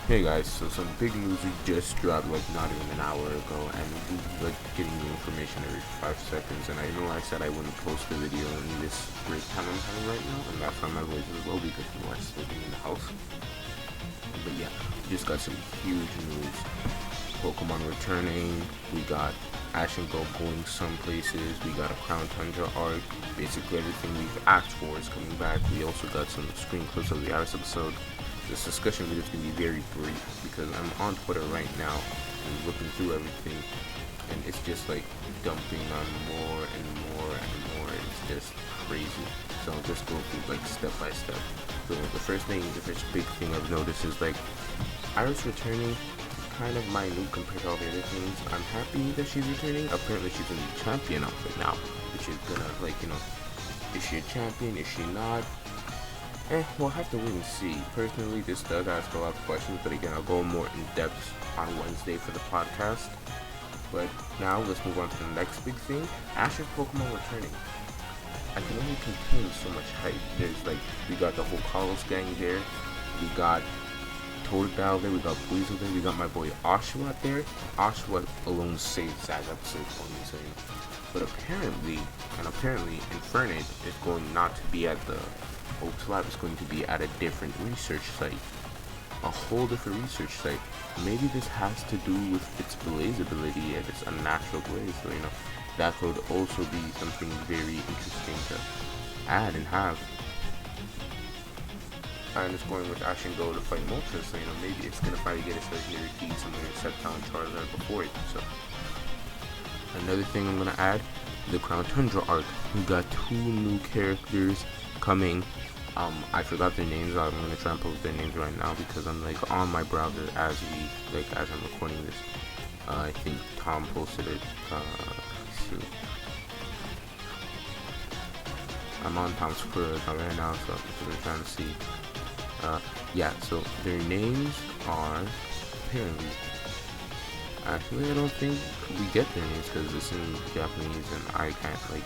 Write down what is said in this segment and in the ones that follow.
Hey guys, so some big news we just dropped like not even an hour ago, and we like getting new information every 5 seconds. And I know I said I wouldn't post the video in this break time I'm having right now, and that's why my voice is low because I'm sleeping in the house. But yeah, we just got some huge news. Pokemon returning. We got Ash and Gold going some places. We got a Crown Tundra arc. Basically everything we've asked for is coming back. We also got some screen clips of the Iris episode. This discussion video is going to be very brief because I'm on Twitter right now and looking through everything, and it's just like dumping on more and more and more. It's just crazy. So I'll just go through like step by step. So the first big thing I've noticed is like Iris returning kind of minute compared to all the other things. I'm happy that she's returning. Apparently she's in the champion outfit now, which is gonna is she a champion? Is she not? We'll have to wait and see. Personally, this does ask a lot of questions, but again, I'll go more in depth on Wednesday for the podcast. But now, let's move on to the next big thing. Ash's Pokemon returning. I can only contain so much hype. We got the whole Carlos gang there. We got Totodile there. We got Buizel there. We got my boy Oshawott there. Oshawott alone saved that episode for me, so But apparently, Infernape is going not to be at the Oaks Lab, is going to be at a different research site. A whole different research site. Maybe this has to do with its Blaze ability and its unnatural Blaze, so that could also be something very interesting to add and have. And it's going with Ash and Gold to fight Moltres, so maybe it's gonna finally get its legendary feat similar to Sceptile and Charizard before it. So another thing I'm gonna add, the Crown Tundra arc. We got 2 new characters coming. I forgot their names. I'm gonna try and post their names right now because I'm like on my browser as I'm recording this. I think Tom posted it. Let's see. I'm on Tom's Twitter right now, so I'm trying to see. Yeah, so their names are apparently. Actually, I don't think we get their names because it's in Japanese and I can't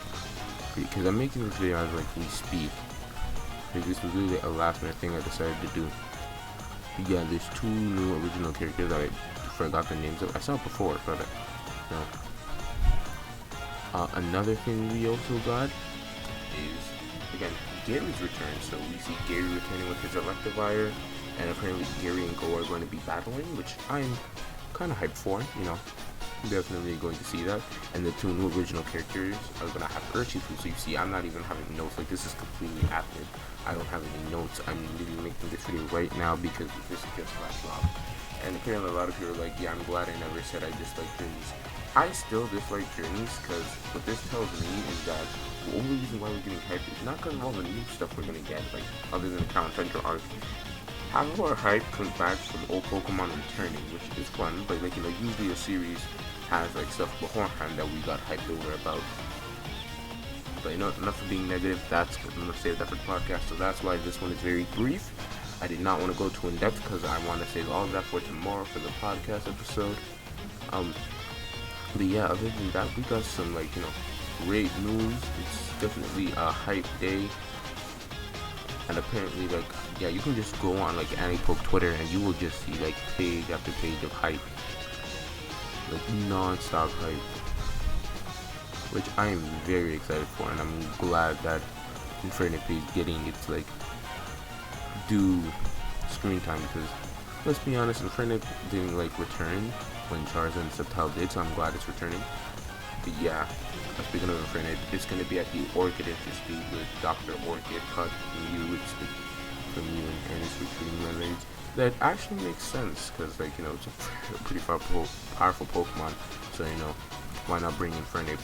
because I'm making this video as we speak. This was really a last minute thing I decided to do. Yeah, there's 2 new original characters that I forgot the names of. I saw it before, but another thing we also got is again Gary's return. So we see Gary returning with his Electivire, and apparently Gary and Go are going to be battling, which I'm kind of hyped for. Definitely going to see that. And the 2 new original characters are going to have Urshifu. So you see, I'm not even having notes. This is completely happening. I don't have any notes. I'm literally making this video right now because this just got dropped. And apparently a lot of people are like, yeah, I'm glad I never said I dislike Journeys. I still dislike Journeys because what this tells me is that the only reason why we're getting hyped is not because of all the new stuff we're going to get, other than the Crown Tundra arc. Half of our hype comes back from old Pokemon returning, which is fun, but usually a series has stuff beforehand that we got hyped over about. But enough of being negative. I'm gonna save that for the podcast. So that's why this one is very brief. I did not want to go too in depth because I want to save all of that for tomorrow for the podcast episode. But yeah, other than that, we got some great news. It's definitely a hype day. And apparently, you can just go on Anipok Twitter and you will just see page after page of hype, non-stop hype, which I am very excited for, and I'm glad that Infernape is getting its due screen time because let's be honest, Infernape didn't return when Charizard and Sceptile did, so I'm glad it's returning. But yeah, speaking of Infernape, it's going to be at the Orchid Institute with Dr. Orchid, Cut, Mew, from Mew and Ernest recruiting methods. That actually makes sense because it's a pretty powerful Pokemon, so why not bring Infernape?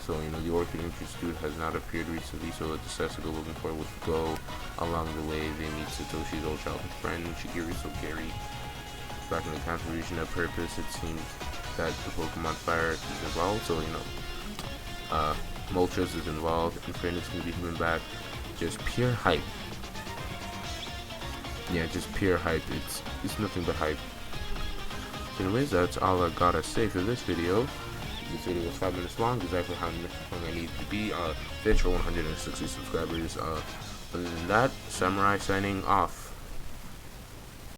So the Orchid Institute has not appeared recently, so let's assess to go looking for with Go. Along the way, they meet Satoshi's old childhood friend Shigiri. So Gary, back in the Kanto region at Purpose, it seems that the Pokemon Fire is involved, so Moltres is involved, Infernape's gonna be coming back. Just pure hype. Yeah, just pure hype. It's nothing but hype. So anyways, that's all I gotta say for this video. This video was 5 minutes long, exactly how long I need to be. Fish for 160 subscribers. Other than that, Samurai signing off.